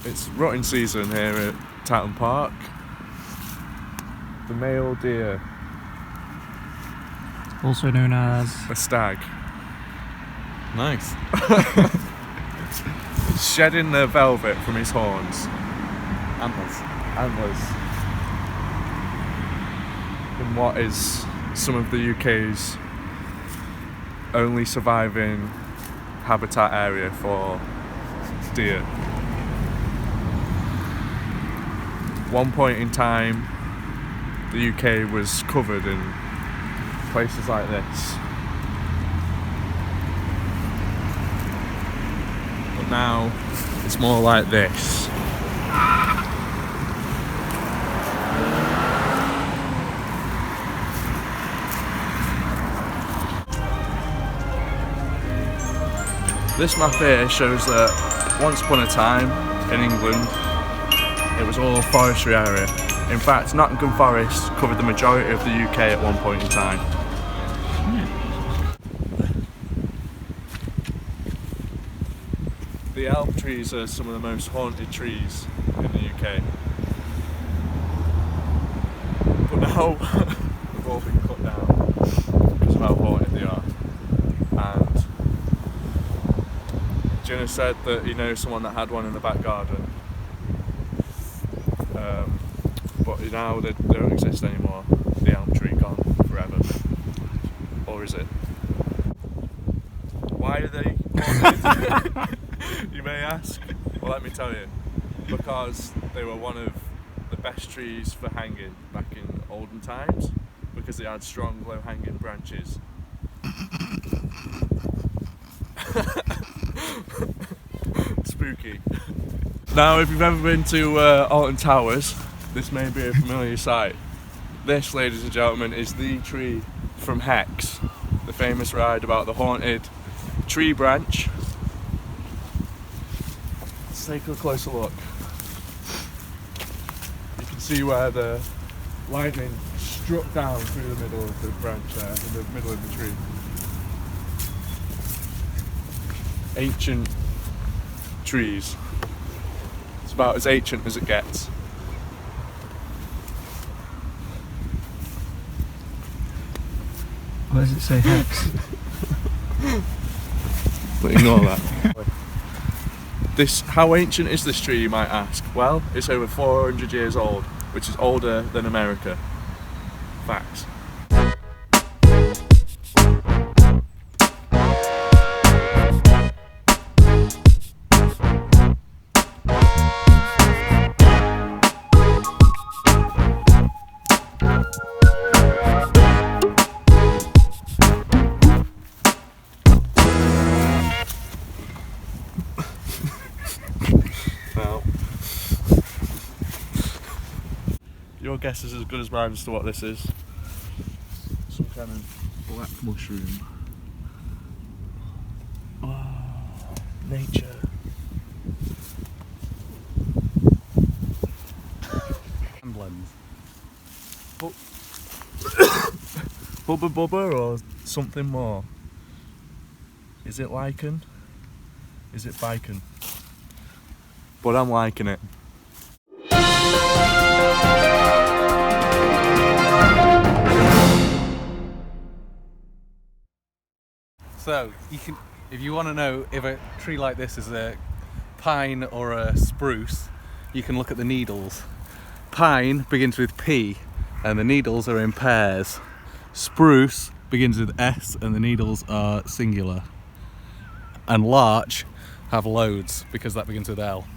It's rutting season here at Tatton Park. The male deer, also known as a stag, Nice. shedding the velvet from his horns. Antlers. In what is some of the UK's only surviving habitat area for deer. One point in time, the UK was covered in places like this. But now, it's more like this. This map here shows that once upon a time in England, it was all forestry area. In fact, Nottingham Forest covered the majority of the UK at one point in time. The elm trees are some of the most haunted trees in the UK. But now they've all been cut down because of how haunted they are. And Jenna said that he knows someone that had one in the back garden. But now they don't exist anymore. The elm tree gone forever. Or is it? Why are they haunted? You may ask. Well, let me tell you. Because they were one of the best trees for hanging back in olden times, because they had strong low hanging branches. Spooky. Now, if you've ever been to Alton Towers, this may be a familiar sight. This, ladies and gentlemen, is the tree from Hex, the famous ride about the haunted tree branch. Let's take a closer look. You can see where the lightning struck down through the middle of the branch there, in the middle of the tree. Ancient trees. It's about as ancient as it gets. Where does it say Hex? But ignore that. How ancient is this tree, you might ask? Well, it's over 400 years old, which is older than America. Facts. Now, your guess is as good as mine as to what this is. Some kind of black mushroom. Oh, nature. Blends. Bubba bubba or something more? Is it lichen? Is it bacon? But I'm liking it. So if you want to know if a tree like this is a pine or a spruce, you can look at the needles. Pine begins with P and the needles are in pairs. Spruce begins with S and the needles are singular. And larch have loads because that begins with L.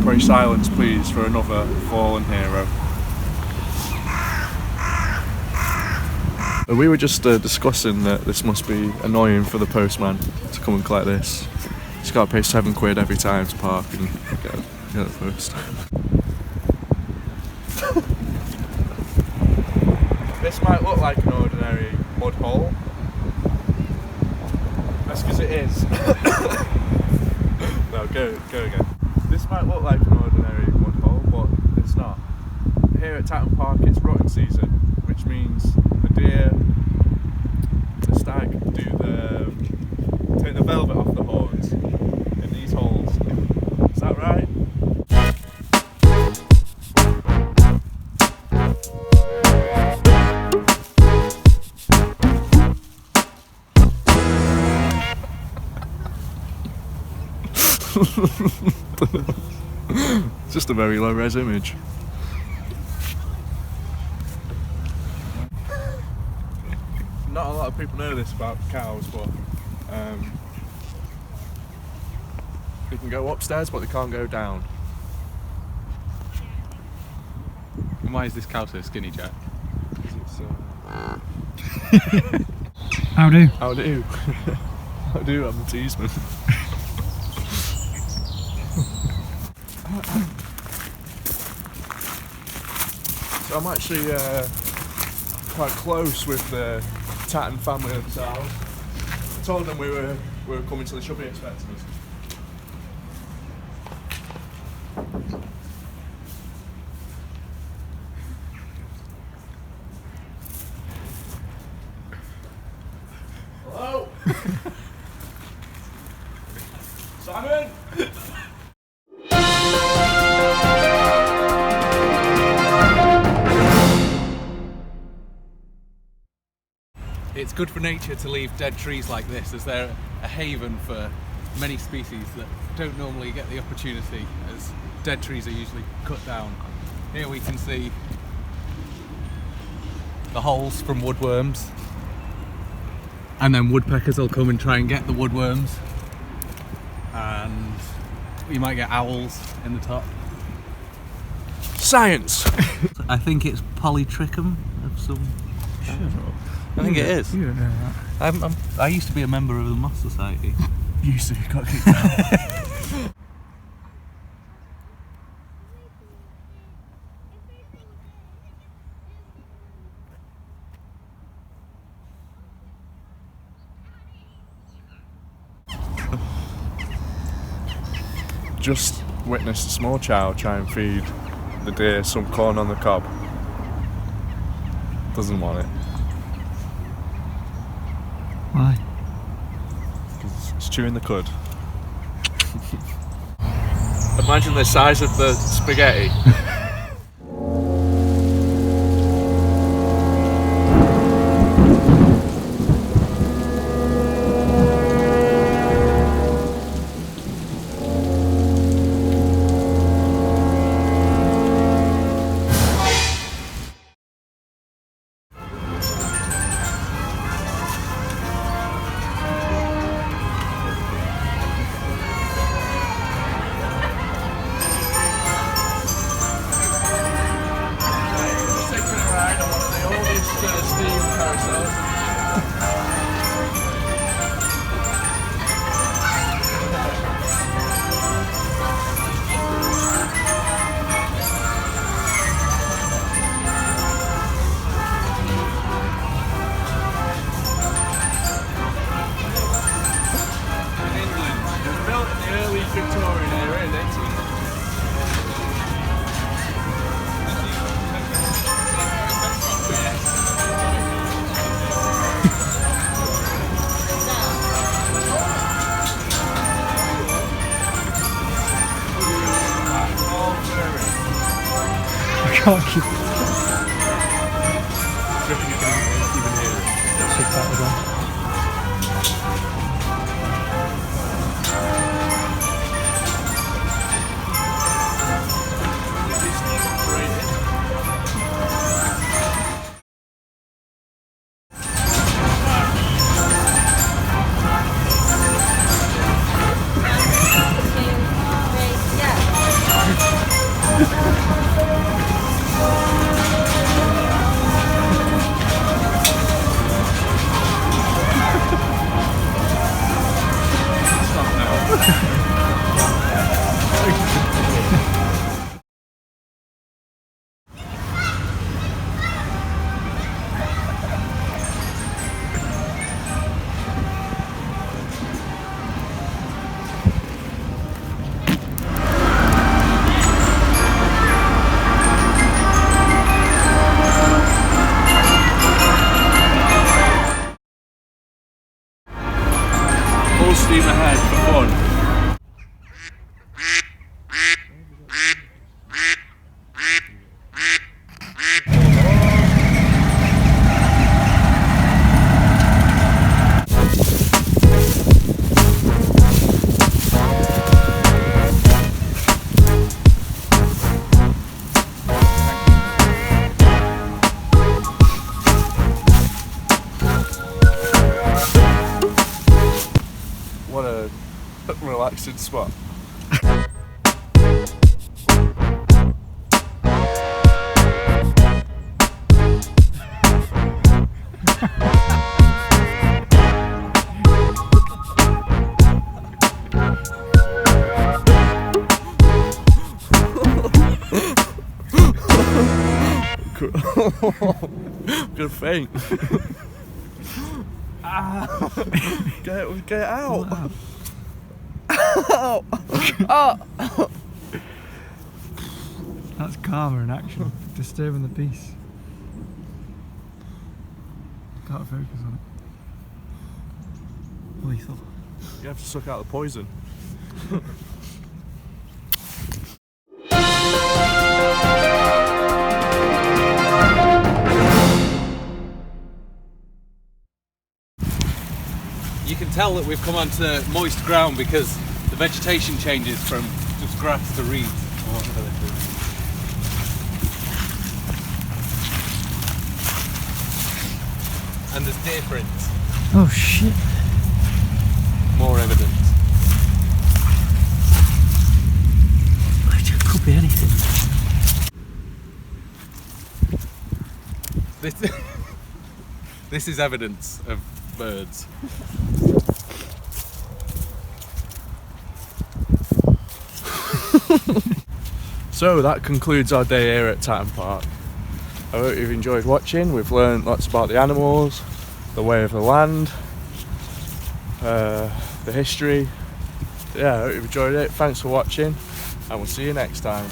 Pray silence, please, for another fallen hero. We were just discussing that this must be annoying for the postman to come and collect this. He's got to pay £7 every time to park and get it first. This might look like an ordinary mud hole. That's because it is. No, go again. This might look like an ordinary mud hole, but it's not. Here at Tatton Park it's rutting season, which means the deer, the stag, take the velvet off the horns in these holes. It's just a very low res image. Not a lot of people know this about cows, but they can go upstairs, but they can't go down. And why is this cow so skinny, Jack? How do? How do? How do? I'm a teasman. So I'm actually quite close with the Tatton family themselves. I told them we were coming, so they should be expecting us. Hello? Simon? It's good for nature to leave dead trees like this, as they're a haven for many species that don't normally get the opportunity, as dead trees are usually cut down. Here we can see the holes from woodworms, and then woodpeckers will come and try and get the woodworms, and you might get owls in the top. Science! I think it's polytrichum of some kind. I think it is. You don't know that. I used to be a member of the Moss Society. You see, you got kicked out. Just witnessed a small child try and feed the deer some corn on the cob. Doesn't want it. Why? Because it's chewing the cud. Imagine the size of the spaghetti. Victorian era in 18. I can't keep Even here. check that again. Yeah. relaxing spot. I'm gonna faint. Get it out. Ow. Oh. That's karma in action. Disturbing the peace. Can't focus on it. Lethal. You have to suck out the poison. You can tell that we've come onto moist ground because the vegetation changes from just grass to reeds or whatever this is. And there's difference. Oh shit. More evidence. It could be anything. This is evidence of birds. So that concludes our day here at Tatton Park. I hope you've enjoyed watching. We've learned lots about the animals, the way of the land, the history. Yeah, I hope you've enjoyed it. Thanks for watching, and we'll see you next time.